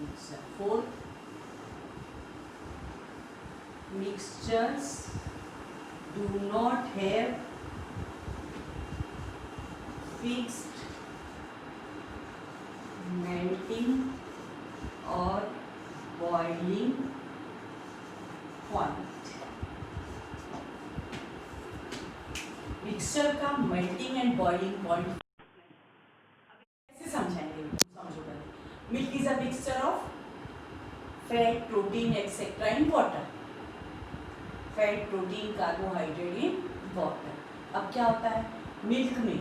mixture. Fourth, mixtures do not have fixed melting or boiling point. Mixture का melting and boiling point कैसे समझाएंगे? समझो पहले। Milk is a mixture of fat, protein etcetera in water. Fat, protein, carbohydrate in water. अब क्या होता है, milk में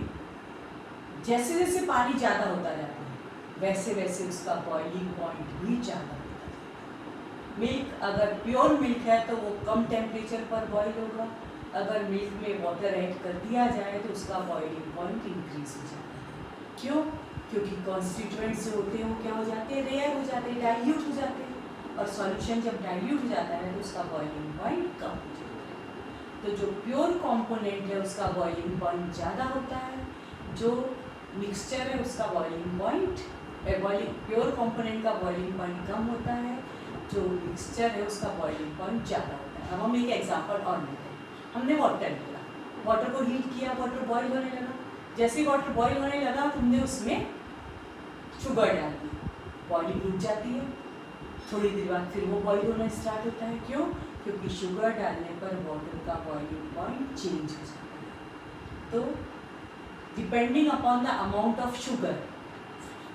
जैसे जैसे पानी ज़्यादा होता जाता है वैसे वैसे उसका बॉइलिंग पॉइंट भी ज़्यादा होता है। मिल्क अगर प्योर मिल्क है तो वो कम टेम्परेचर पर बॉईल होगा। अगर मिल्क में वाटर ऐड कर दिया जाए तो उसका बॉइलिंग पॉइंट इंक्रीज हो जाता है। क्यों? क्योंकि कॉन्स्टिट्यूएंट्स जो होते हैं वो क्या हो जाते हैं, रेयर हो जाते हैं, डाइल्यूट हो जाते हैं। और सॉल्यूशन जब डाइल्यूट हो जाता है तो उसका बॉइलिंग पॉइंट कम हो जाता है। तो जो प्योर कंपोनेंट है उसका बॉइलिंग पॉइंट ज़्यादा होता है, जो मिक्सचर है उसका बॉइलिंग पॉइंट, प्योर कंपोनेंट का बॉइलिंग पॉइंट कम होता है, जो मिक्सचर है उसका बॉइलिंग पॉइंट ज़्यादा होता है। अब हम एक एग्जांपल और लेते हैं। हमने वाटर लिया, वाटर को हीट किया, वाटर बॉईल होने लगा। जैसे ही वाटर बॉईल होने लगा तुमने उसमें शुगर डाल दी, बॉइलिंग रुक जाती है। थोड़ी देर बाद फिर वो बॉईल होना स्टार्ट होता है। क्यों? क्योंकि शुगर डालने पर वाटर का बॉइलिंग पॉइंट चेंज हो जाता है। तो depending upon the amount of sugar,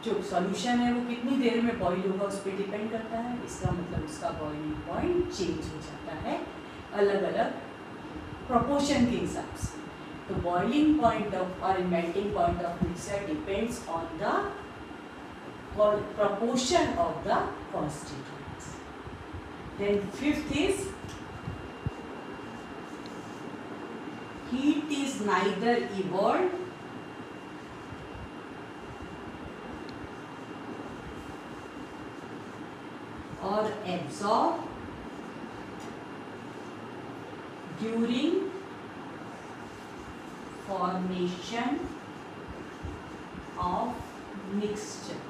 जो सॉल्यूशन है वो कितनी देर में बॉईल होगा उस पर डिपेंड करता है। इसका मतलब उसका बॉइलिंग पॉइंट चेंज हो जाता है अलग अलग प्रोपोर्शन के हिसाब से। तो बॉइलिंग पॉइंट ऑफ और melting point of mixture depends on the proportion of the constituents. Then fifth is heat is neither evolved or absorbed during formation of mixture.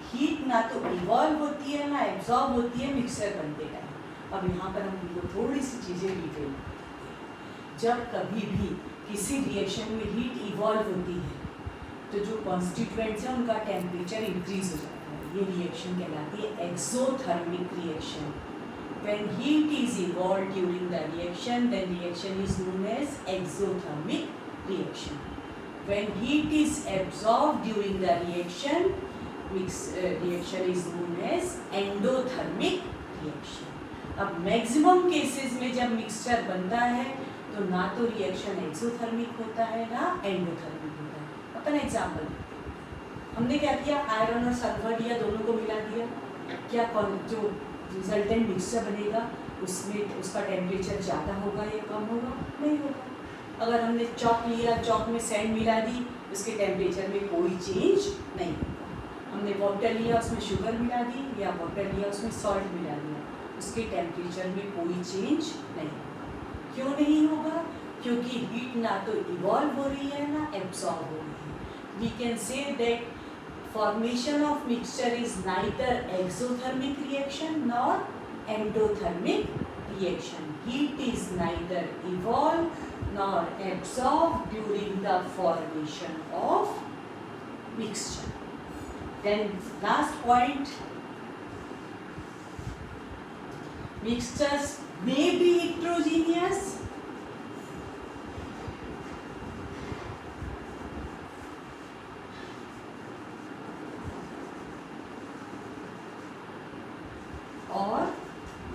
Heat ना तो इवॉल्व होती है ना एब्जॉर्ब होती है मिक्सर बनते time. अब यहाँ पर हम उनको थोड़ी सी चीज़ें डिटेल। जब कभी भी किसी रिएक्शन में हीट इवॉल्व होती है तो जो कॉन्स्टिट्यूएंट्स हैं उनका टेम्परेचर इंक्रीज हो जाता है। ये रिएक्शन कहलाती है exothermic reaction. When heat is evolved during the reaction, then reaction is known as exothermic reaction. When heat is absorbed during the reaction, reaction is known as endothermic reaction. अब maximum cases में जब mixture बनता है तो ना तो reaction exothermic होता है ना एंडोथर्मिक होता है। अपन एग्जाम्पल, हमने क्या किया, आयरन और सल्फर लिया, दोनों को मिला दिया। क्या जो रिजल्टेंट मिक्सचर बनेगा उसमें उसका टेम्परेचर ज़्यादा होगा या कम होगा? नहीं होगा। अगर हमने चॉक लिया, चॉक में सैंड मिला दी, उसके टेम्परेचर में कोई चेंज नहीं होगा। हमने वाटर लिया, उसमें शुगर मिला दी, या वाटर लिया उसमें सॉल्ट मिला दिया, उसके टेम्परेचर में कोई चेंज नहीं होगा। क्यों नहीं होगा? क्योंकि हीट ना तो इवॉल्व हो रही है ना एब्सॉर्ब हो रही है। We can say that formation of mixture is neither exothermic reaction nor endothermic reaction. Heat is neither evolved nor absorbed during the formation of mixture. Then last point, mixtures may be heterogeneous और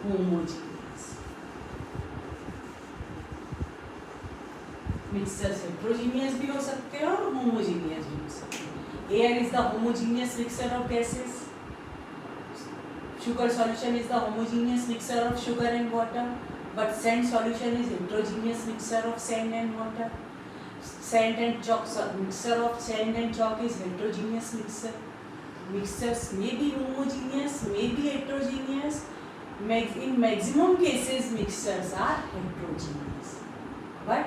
homogeneous. Mixtures heterogeneous भी हो सकते हैं और homogeneous भी हो सकते हैं। Air is the homogeneous mixture of gases. Sugar solution is the homogeneous mixture of sugar and water, but sand solution is heterogeneous mixture of sand and water. Sand and chalk mixture of sand and chalk is heterogeneous mixture. Mixtures may be homogeneous, may be heterogeneous. In maximum cases, mixtures are heterogeneous, but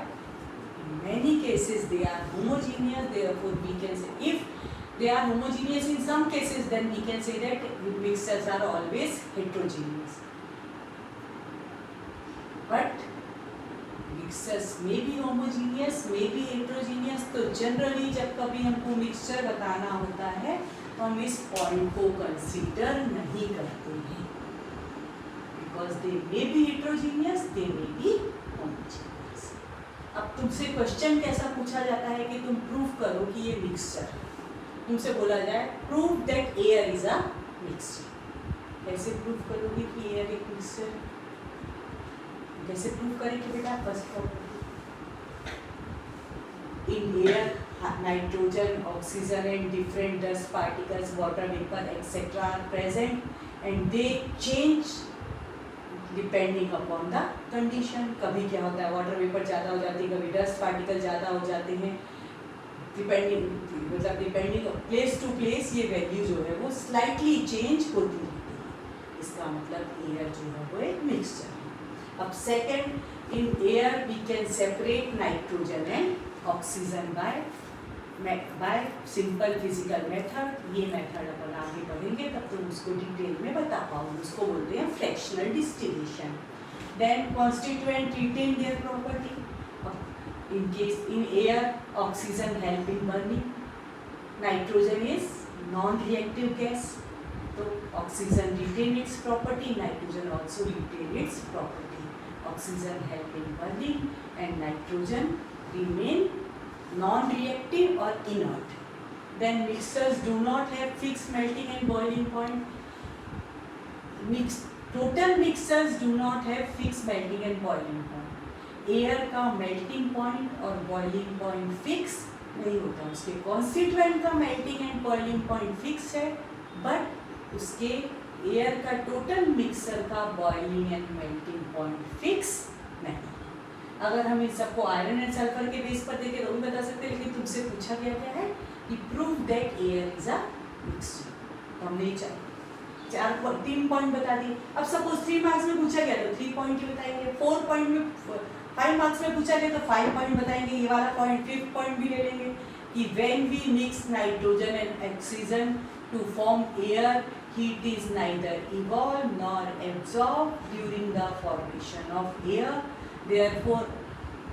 in many cases they are homogeneous, therefore we can say if they are homogeneous in some cases, then we can say that mixtures are always heterogeneous. But mixtures may be homogeneous, may be heterogeneous. तो generally जब कभी हमको mixture बताना होता है तो हम इस पॉइंट को कंसीडर नहीं करते हैं, because they may be heterogeneous, they may be homogeneous. अब तुमसे क्वेश्चन कैसा पूछा जाता है कि तुम प्रूव करो कि ये मिक्सचर है। तुमसे बोला जाए prove that air is a mixture, कैसे प्रूव करोगे कि एयर एक मिक्सचर है? कैसे प्रूव करेंगे बेटा? First of all in air nitrogen, oxygen and different dust particles, water vapor etc. are present and they change depending upon the condition. कभी क्या होता है वाटर वेपर ज़्यादा हो जाती है, कभी डस्ट पार्टिकल ज़्यादा हो जाते हैं, डिपेंडिंग प्लेस टू प्लेस ये वैल्यू जो है वो स्लाइटली चेंज होती रहती है। इसका मतलब एयर जो है वो एक मिक्सचर है। अब second, in air we can separate nitrogen and oxygen by simple physical method. ये मेथड अपन आगे बढ़ेंगे तब तुम उसको डिटेल में बता पाओगे, उसको बोलते हैं fractional distillation. Then constituent retain their property. In case in air oxygen help in burning, nitrogen is non reactive gas, तो oxygen retain its property, nitrogen also retain its property. Oxygen help in burning and nitrogen remain non-reactive or inert. Then mixtures do not have fixed melting and boiling point. Total mixtures do not have fixed melting and boiling point. Air का melting point और boiling point fix नहीं होता, उसके constituent का melting and boiling point fix है, but उसके air का total mixture का boiling and melting point fix नहीं। अगर हम इन सबको आयरन एंड सल्फर के बेस पर देखें तो भी बता सकते हैं, लेकिन तुमसे पूछा गया क्या है कि prove that air is a mixture, तो हमने तीन पॉइंट बता दिए। अब सपोज 3 मार्क्स में पूछा गया तो 3 पॉइंट ही बताएंगे, 4 पॉइंट में 5 मार्क्स में पूछा गया तो 5 पॉइंट बताएंगे। ये वाला पॉइंट 5th पॉइंट भी ले लेंगे कि when we mix nitrogen and oxygen to form air, heat is neither evolved nor absorbed during the formation of air. Therefore,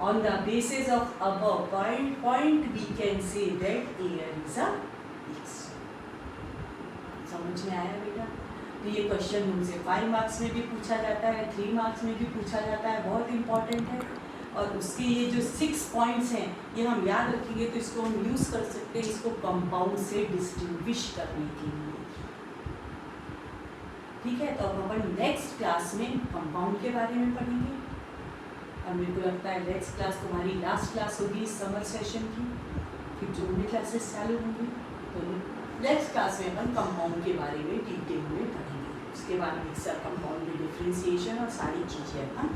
on the basis of above point, we can say that air is a mixture. समझ में आया बेटा? तो ये question हमसे 5 marks में भी पूछा जाता है, 3 मार्क्स में भी पूछा जाता है, बहुत इंपॉर्टेंट है। और उसके ये जो 6 पॉइंट्स हैं ये हम याद रखेंगे तो इसको हम यूज़ कर सकते हैं इसको कंपाउंड से डिस्टिंग्विश करने के लिए। ठीक है, तो अब अपन नेक्स्ट क्लास में कंपाउंड के बारे में पढ़ेंगे। और मेरे को लगता है नेक्स्ट क्लास तुम्हारी लास्ट क्लास होगी इस समर सेशन की, फिर जो भी क्लासेस चालू होंगी। तो नेक्स्ट क्लास में अपन कंपाउंड के बारे में डिटेल में पढ़ेंगे, उसके बाद मिक्सर कंपाउंड में डिफ्रेंसिएशन और सारी चीज़ें अपन